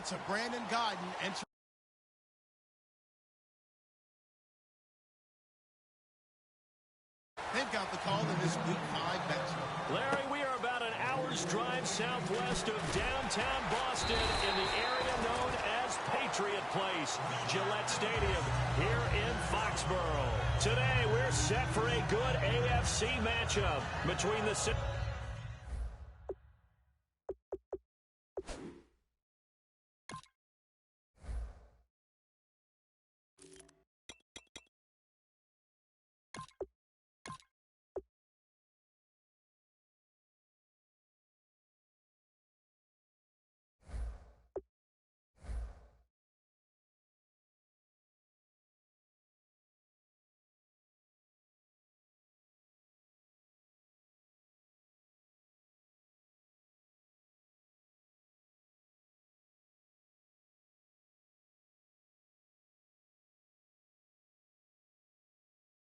to Brandon Godden entering. They've got the call in this Week 5 matchup. Larry, we are about an hour's drive southwest of downtown Boston in the area known as Patriot Place, Gillette Stadium, here in Foxborough. Today, we're set for a good AFC matchup between the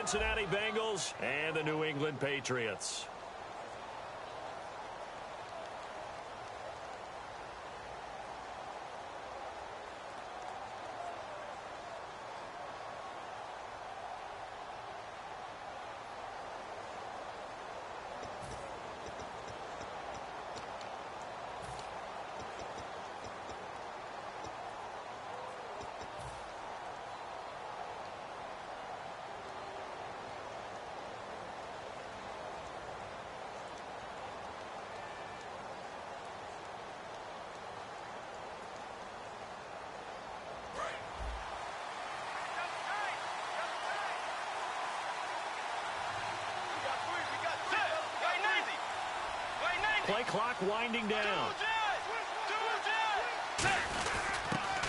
Cincinnati Bengals and the New England Patriots. Play clock winding down.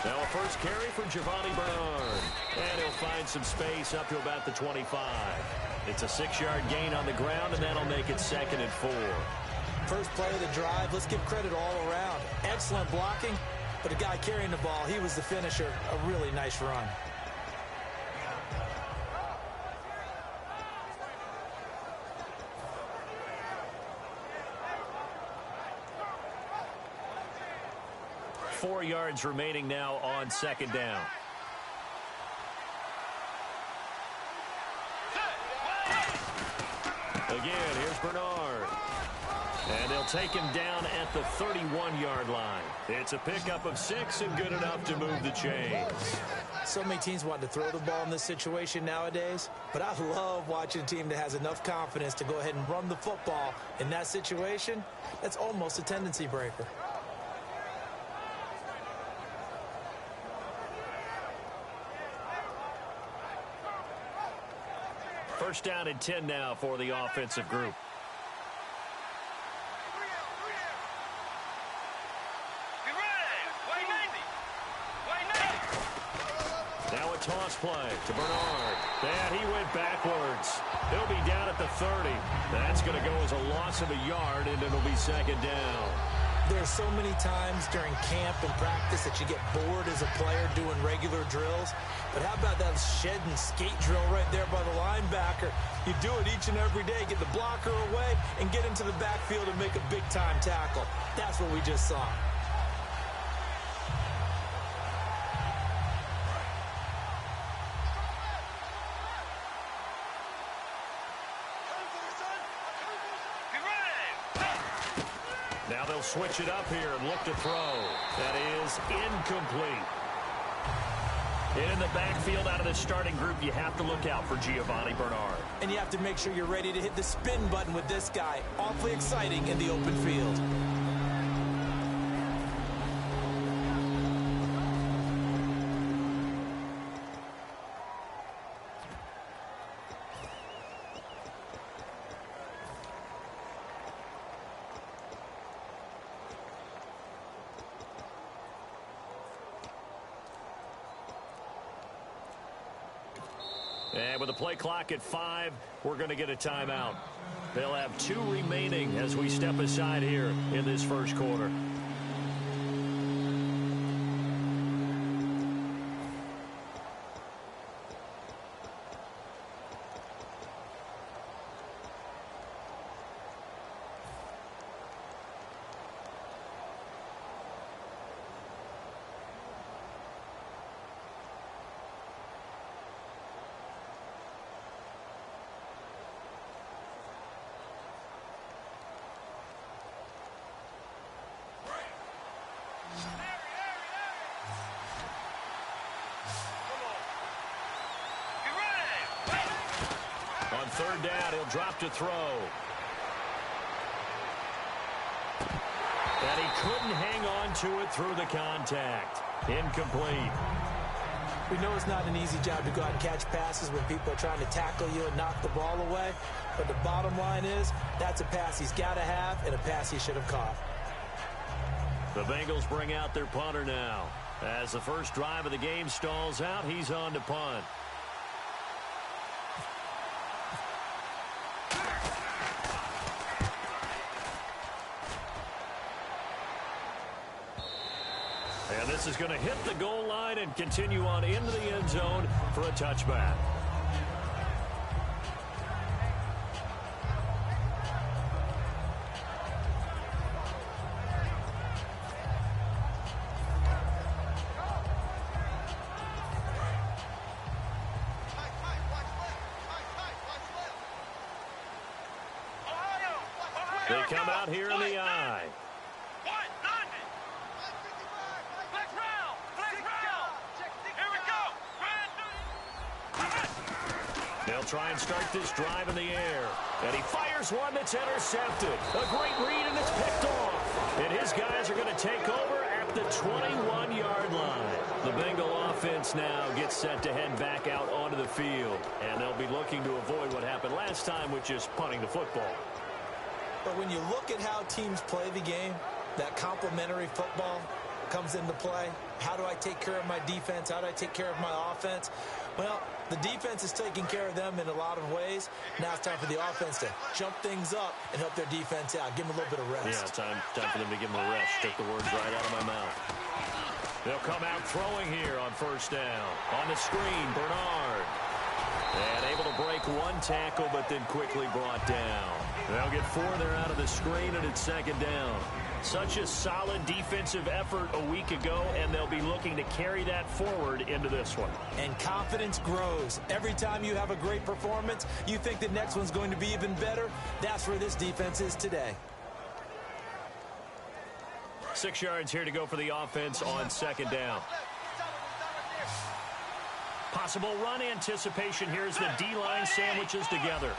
Now a first carry for Giovanni Bernard. And he'll find some space up to about the 25. It's a 6-yard gain on the ground, and that'll make it 2nd and 4. First play of the drive, let's give credit all around. Excellent blocking, but the guy carrying the ball, he was the finisher. A really nice run. Four yards remaining now on 2nd down. Again, here's Bernard. And they'll take him down at the 31-yard line. It's a pickup of 6 and good enough to move the chains. So many teams want to throw the ball in this situation nowadays, but I love watching a team that has enough confidence to go ahead and run the football in that situation. That's almost a tendency breaker. First down and 10 now for the offensive group. Now a toss play to Bernard. And he went backwards. He'll be down at the 30. That's going to go as a loss of a yard, and it'll be 2nd down. There's so many times during camp and practice that you get bored as a player doing regular drills. But how about that shed and skate drill right there by the linebacker? You do it each and every day. Get the blocker away and get into the backfield and make a big-time tackle. That's what we just saw. Now they'll switch it up here and look to throw. That is incomplete. In the backfield out of the starting group, you have to look out for Giovanni Bernard. And you have to make sure you're ready to hit the spin button with this guy. Awfully exciting in the open field. And with the play clock at 5, we're going to get a timeout. They'll have 2 remaining as we step aside here in this first quarter. third down, he'll drop to throw. And he couldn't hang on to it through the contact. Incomplete. We know it's not an easy job to go out and catch passes when people are trying to tackle you and knock the ball away. But the bottom line is, that's a pass he's got to have and a pass he should have caught. The Bengals bring out their punter now. As the first drive of the game stalls out, he's on to punt. And this is going to hit the goal line and continue on into the end zone for a touchback. They come out here in the eye. They'll try and start this drive in the air. And he fires one that's intercepted. A great read, and it's picked off. And his guys are going to take over at the 21-yard line. The Bengal offense now gets set to head back out onto the field. And they'll be looking to avoid what happened last time, which is punting the football. But when you look at how teams play the game, that complementary football comes into play. How do I take care of my defense? How do I take care of my offense? Well, the defense is taking care of them in a lot of ways. Now it's time for the offense to jump things up and help their defense out. Give them a little bit of rest. Yeah, time for them to give them a rest. Took the words right out of my mouth. They'll come out throwing here on first down. On the screen, Bernard. And able to break one tackle, but then quickly brought down. They'll get 4 there out of the screen, and it's second down. Such a solid defensive effort a week ago, and they'll be looking to carry that forward into this one. And confidence grows. Every time you have a great performance, you think the next one's going to be even better. That's where this defense is today. 6 yards here to go for the offense on second down. Possible run anticipation here as the D-line sandwiches together.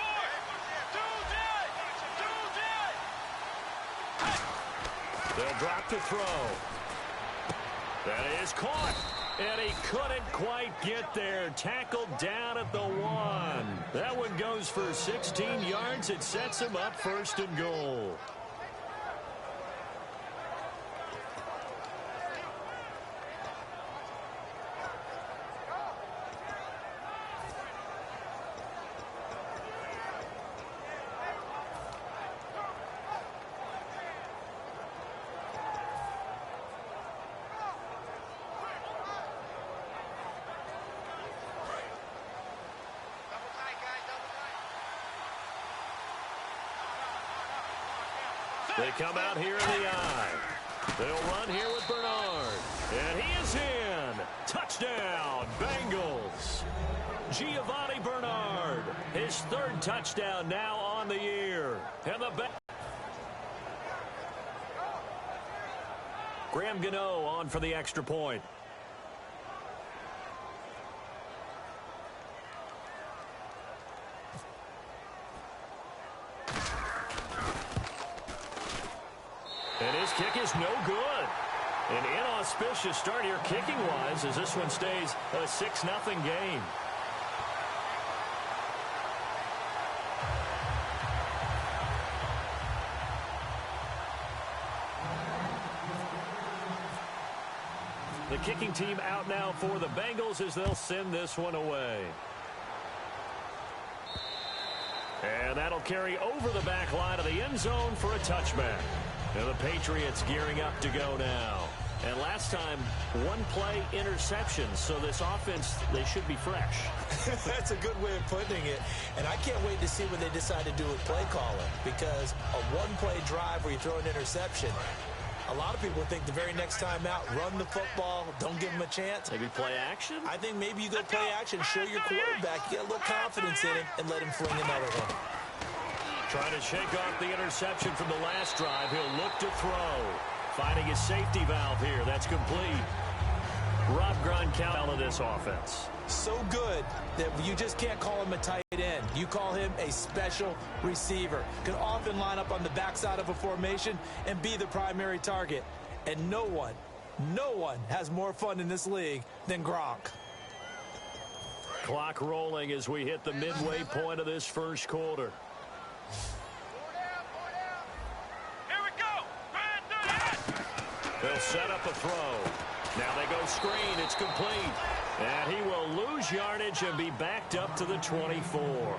They'll drop to throw. That is caught. And he couldn't quite get there. Tackled down at the 1. That one goes for 16 yards. It sets him up first and goal. They come out here in the eye. They'll run here with Bernard. And he is in. Touchdown, Bengals. Giovanni Bernard, his 3rd touchdown now on the year. And the Graham Gano on for the extra point. And his kick is no good. An inauspicious start here kicking-wise as this one stays a 6-0 game. The kicking team out now for the Bengals as they'll send this one away. And that'll carry over the back line of the end zone for a touchback. And the Patriots gearing up to go now. And last time, 1 play interception. So this offense, they should be fresh. That's a good way of putting it. And I can't wait to see what they decide to do with play calling. Because a 1-play drive where you throw an interception, a lot of people think the very next time out, run the football, don't give them a chance. Maybe play action? I think maybe you go play action, show your quarterback, get a little confidence in him, and let him fling another one. Trying to shake off the interception from the last drive. He'll look to throw. Finding his safety valve here. That's complete. Rob Gronkowski of this offense. So good that you just can't call him a tight end. You call him a special receiver. Can often line up on the backside of a formation and be the primary target. And no one has more fun in this league than Gronk. Clock rolling as we hit the midway point of this first quarter. Here we go. They'll set up a throw. Now they go screen. It's complete. And he will lose yardage and be backed up to the 24.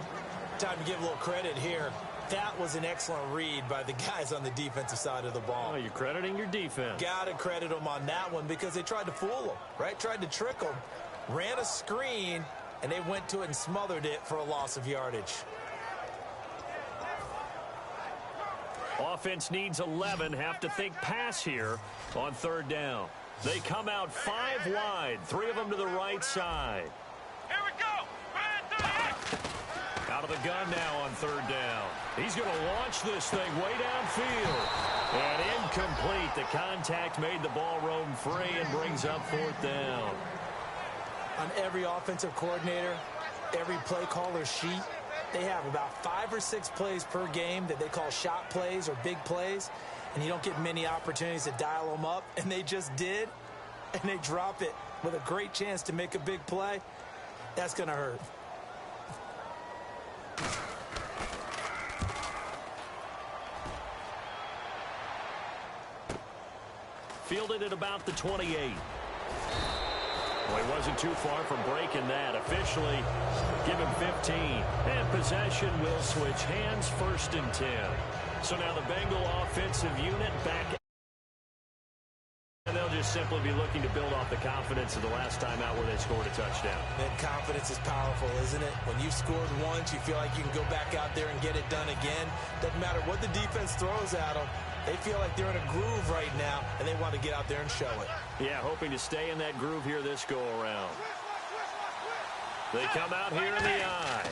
Time to give a little credit here. That was an excellent read by the guys on the defensive side of the ball. Oh, you're crediting your defense. Got to credit them on that one because they tried to fool them, right? Tried to trick them. Ran a screen, and they went to it and smothered it for a loss of yardage. Offense needs 11. Have to think pass here on third down. They come out 5 wide. 3 of them to the right side. Here we go. Out of the gun now on third down. He's going to launch this thing way downfield. And incomplete. The contact made the ball roam free and brings up fourth down. On every offensive coordinator, every play caller sheet, they have about 5 or 6 plays per game that they call shot plays or big plays. And you don't get many opportunities to dial them up. And they just did. And they drop it with a great chance to make a big play. That's going to hurt. Fielded at about the 28. Well, he wasn't too far from breaking that. Officially, give him 15. And possession will switch hands, 1st and 10. So now the Bengal offensive unit back. And they'll just simply be looking to build off the confidence of the last time out where they scored a touchdown. That confidence is powerful, isn't it? When you've scored once, you feel like you can go back out there and get it done again. Doesn't matter what the defense throws at them. They feel like they're in a groove right now, and they want to get out there and show it. Yeah, hoping to stay in that groove here this go-around. They come out here in the eye.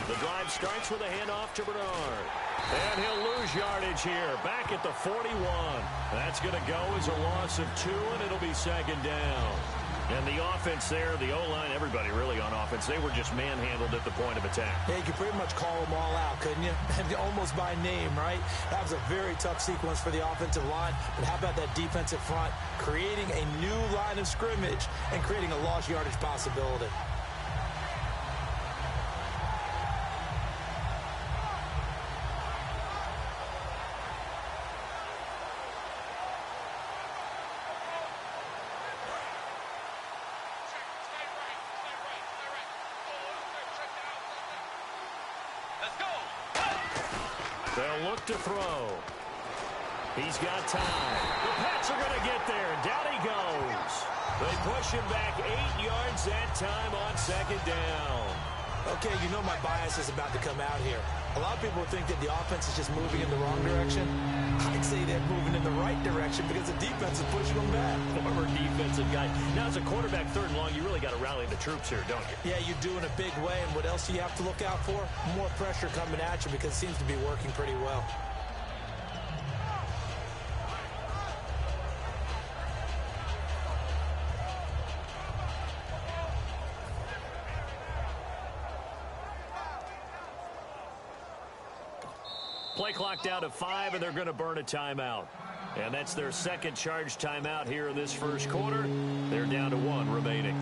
The drive starts with a handoff to Bernard. And he'll lose yardage here. Back at the 41. That's going to go as a loss of 2, and it'll be 2nd down. And the offense there, the O-line, everybody really on offense, they were just manhandled at the point of attack. Yeah, you could pretty much call them all out, couldn't you? Almost by name, right? That was a very tough sequence for the offensive line. But how about that defensive front creating a new line of scrimmage and creating a lost yardage possibility? They'll look to throw. He's got time. The Pats are going to get there. Down he goes. They push him back 8 yards that time on 2nd down. Okay, you know my bias is about to come out here. A lot of people think that the offense is just moving in the wrong direction. I'd say they're moving in the right direction because the defense is pushing them back. Former defensive guy. Now, as a quarterback, 3rd and long, you really got to rally the troops here, don't you? Yeah, you do in a big way. And what else do you have to look out for? More pressure coming at you because it seems to be working pretty well. Play clock down to 5, and they're going to burn a timeout. And that's their 2nd charge timeout here in this first quarter. They're down to 1 remaining.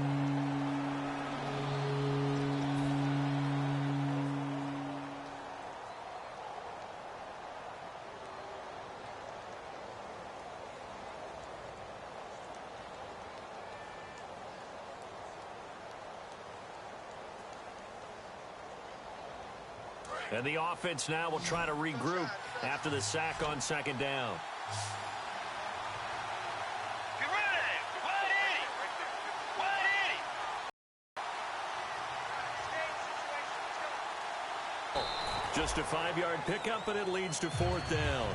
And the offense now will try to regroup after the sack on 2nd down. Get ready! 180! Just a 5-yard pickup, and it leads to 4th down.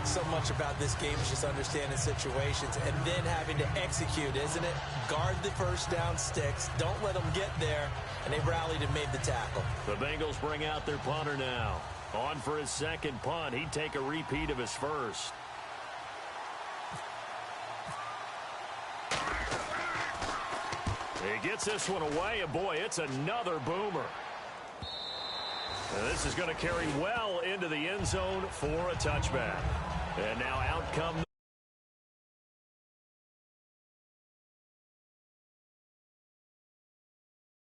So much about this game is just understanding situations and then having to execute, isn't it? Guard the first down sticks. Don't let them get there. And they rallied and made the tackle. The Bengals bring out their punter now. On for his 2nd punt. He'd take a repeat of his first. He gets this one away, and boy, it's another boomer. And this is going to carry well into the end zone for a touchback. And now out come